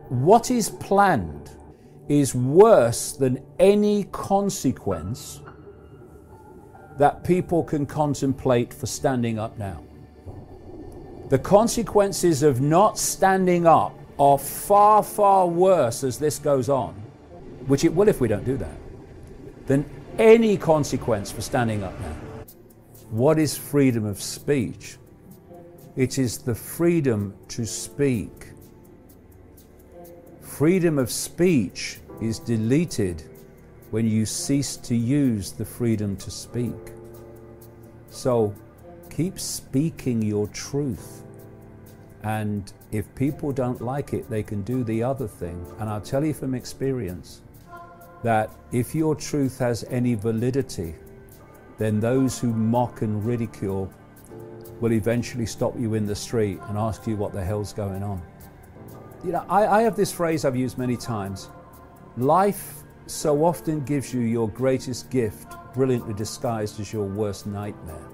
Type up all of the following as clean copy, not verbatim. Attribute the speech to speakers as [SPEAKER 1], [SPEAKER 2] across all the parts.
[SPEAKER 1] What is planned is worse than any consequence that people can contemplate for standing up now. The consequences of not standing up are far, far worse as this goes on, which it will if we don't do that, than any consequence for standing up now. What is freedom of speech? It is the freedom to speak. Freedom of speech is deleted when you cease to use the freedom to speak. So keep speaking your truth. And if people don't like it, they can do the other thing. And I'll tell you from experience that if your truth has any validity, then those who mock and ridicule will eventually stop you in the street and ask you what the hell's going on. You know, I have this phrase I've used many times. Life so often gives you your greatest gift, brilliantly disguised as your worst nightmare.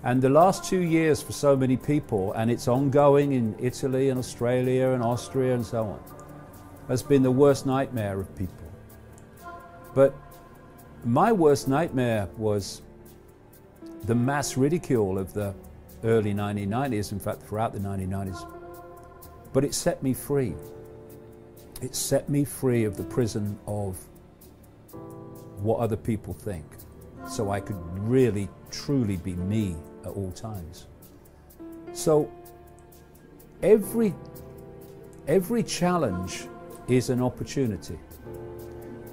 [SPEAKER 1] And the last 2 years for so many people, and it's ongoing in Italy and Australia and Austria and so on, has been the worst nightmare of people. But my worst nightmare was the mass ridicule of the early 1990s, in fact throughout the 1990s. But it set me free. It set me free of the prison of what other people think, so I could really, truly be me at all times. So every challenge is an opportunity.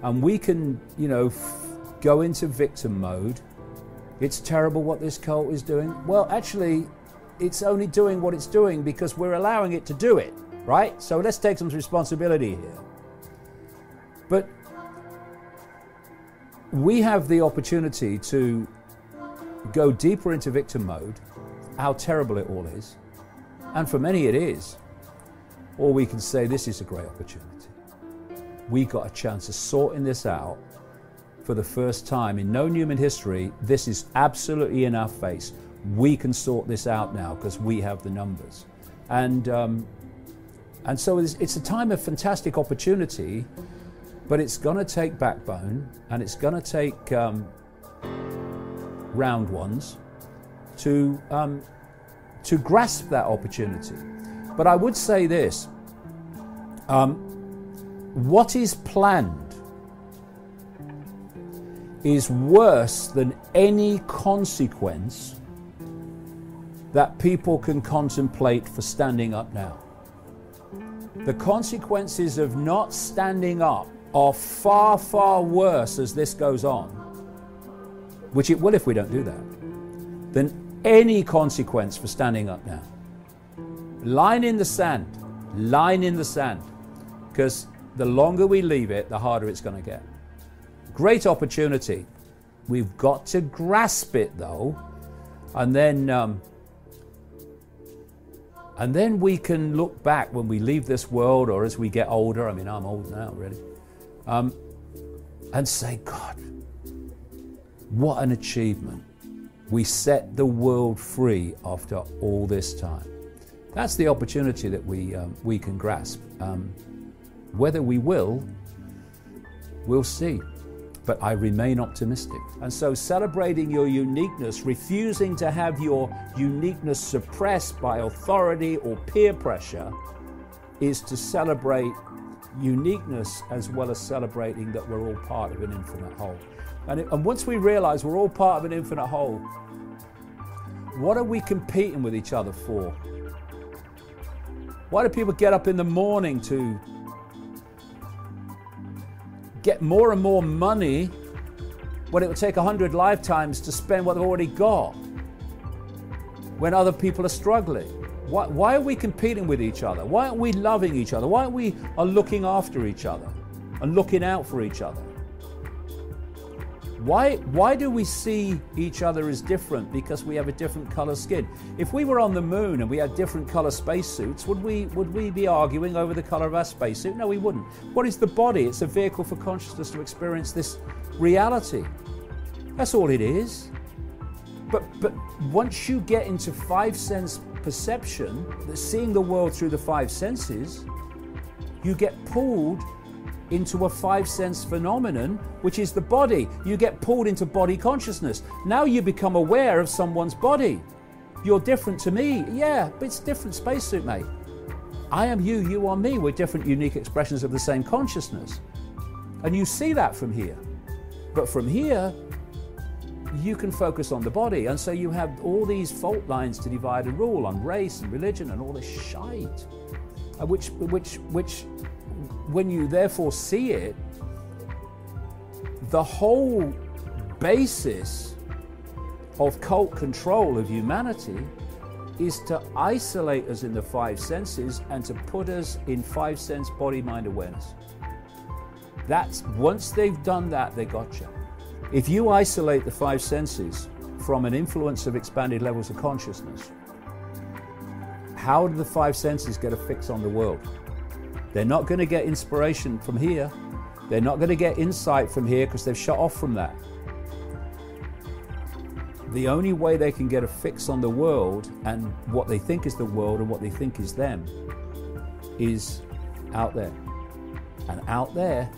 [SPEAKER 1] And we can, you know, go into victim mode. It's terrible what this cult is doing. Well, actually, it's only doing what it's doing because we're allowing it to do it, right? So let's take some responsibility here. But we have the opportunity to go deeper into victim mode, how terrible it all is, and for many it is. Or we can say this is a great opportunity. We got a chance of sorting this out for the first time in known human history. This is absolutely in our face. We can sort this out now because we have the numbers. And so it's a time of fantastic opportunity, but it's going to take backbone and it's going to take round ones to grasp that opportunity. But I would say this, what is planned is worse than any consequence that people can contemplate for standing up now. The consequences of not standing up are far, far worse as this goes on, which it will if we don't do that, than any consequence for standing up now. Line in the sand, because the longer we leave it, the harder it's going to get. Great opportunity. We've got to grasp it though, and then we can look back when we leave this world or as we get older. I mean, I'm old now, really. And say, God, what an achievement. We set the world free after all this time. That's the opportunity that we can grasp. Whether we will, we'll see. But I remain optimistic. And so celebrating your uniqueness, refusing to have your uniqueness suppressed by authority or peer pressure, is to celebrate uniqueness as well as celebrating that we're all part of an infinite whole. And once we realize we're all part of an infinite whole, what are we competing with each other for? Why do people get up in the morning to get more and more money when it would take 100 lifetimes to spend what they've already got, when other people are struggling? Why are we competing with each other? Why aren't we loving each other? Why aren't we looking after each other and looking out for each other? Why do we see each other as different? Because we have a different color skin. If we were on the moon and we had different color spacesuits, would we be arguing over the color of our spacesuit? No, we wouldn't. What is the body? It's a vehicle for consciousness to experience this reality. That's all it is. But once you get into five sense perception, seeing the world through the five senses, You get pulled into a five-sense phenomenon, which is the body. You get pulled into body consciousness. Now you become aware of someone's body. You're different to me. Yeah, but it's a different spacesuit, mate. I am you, you are me. We're different, unique expressions of the same consciousness. And you see that from here. But from here, you can focus on the body. And so you have all these fault lines to divide and rule on race and religion and all this shite, which when you therefore see it, the whole basis of cult control of humanity is to isolate us in the five senses and to put us in five sense body mind awareness. That's once they've done that, they got you. If you isolate the five senses from an influence of expanded levels of consciousness, how do the five senses get a fix on the world? They're not going to get inspiration from here. They're not going to get insight from here because they've shut off from that. The only way they can get a fix on the world and what they think is the world and what they think is them is out there. And out there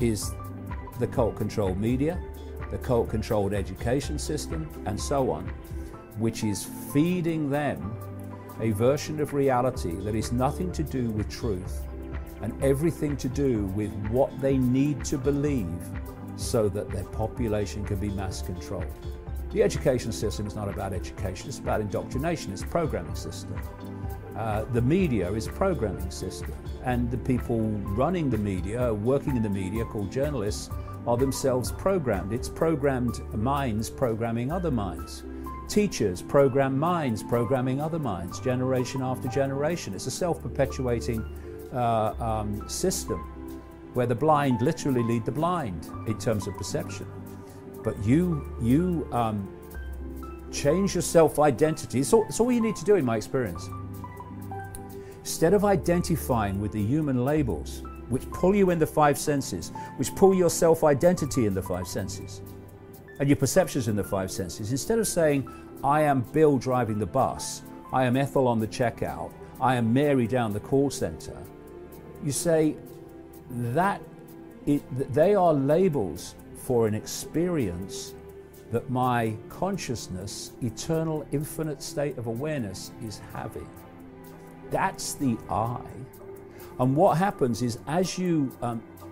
[SPEAKER 1] is the cult-controlled media, the cult-controlled education system, and so on, which is feeding them a version of reality that is nothing to do with truth and everything to do with what they need to believe so that their population can be mass controlled. The education system is not about education, it's about indoctrination, it's a programming system. The media is a programming system, and the people running the media, working in the media, called journalists, are themselves programmed. It's programmed minds programming other minds. Teachers program minds programming other minds, generation after generation. It's a self-perpetuating system where the blind literally lead the blind in terms of perception. But you change your self-identity. It's all you need to do in my experience. Instead of identifying with the human labels, which pull you in the five senses, which pull your self-identity in the five senses, and your perceptions in the five senses, instead of saying, I am Bill driving the bus, I am Ethel on the checkout, I am Mary down the call center, you say that they are labels for an experience that my consciousness, eternal, infinite state of awareness is having. That's the I. And what happens is as you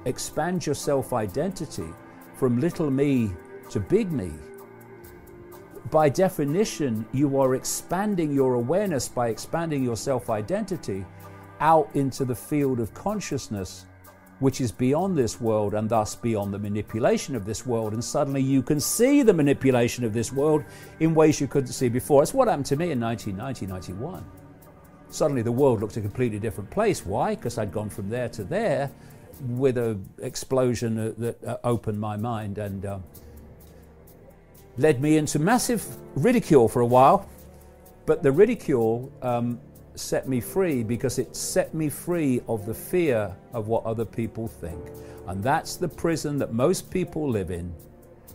[SPEAKER 1] expand your self-identity from little me to big me, by definition, you are expanding your awareness by expanding your self-identity out into the field of consciousness, which is beyond this world and thus beyond the manipulation of this world. And suddenly you can see the manipulation of this world in ways you couldn't see before. It's what happened to me in 1990, 91. Suddenly the world looked a completely different place. Why? Because I'd gone from there to there with an explosion that opened my mind and led me into massive ridicule for a while. But the ridicule set me free because it set me free of the fear of what other people think. And that's the prison that most people live in,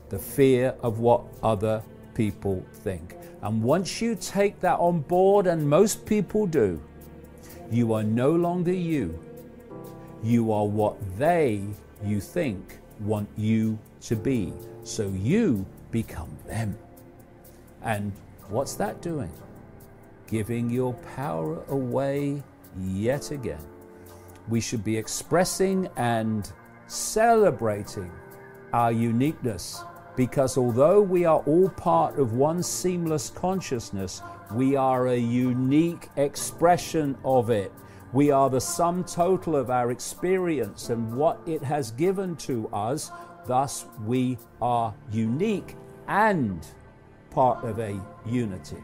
[SPEAKER 1] the fear of what other people think. And once you take that on board, and most people do, you are no longer you. You are what you think, want you to be. So you become them. And what's that doing? Giving your power away yet again. We should be expressing and celebrating our uniqueness, because although we are all part of one seamless consciousness, we are a unique expression of it. We are the sum total of our experience and what it has given to us. Thus, we are unique and part of a unity.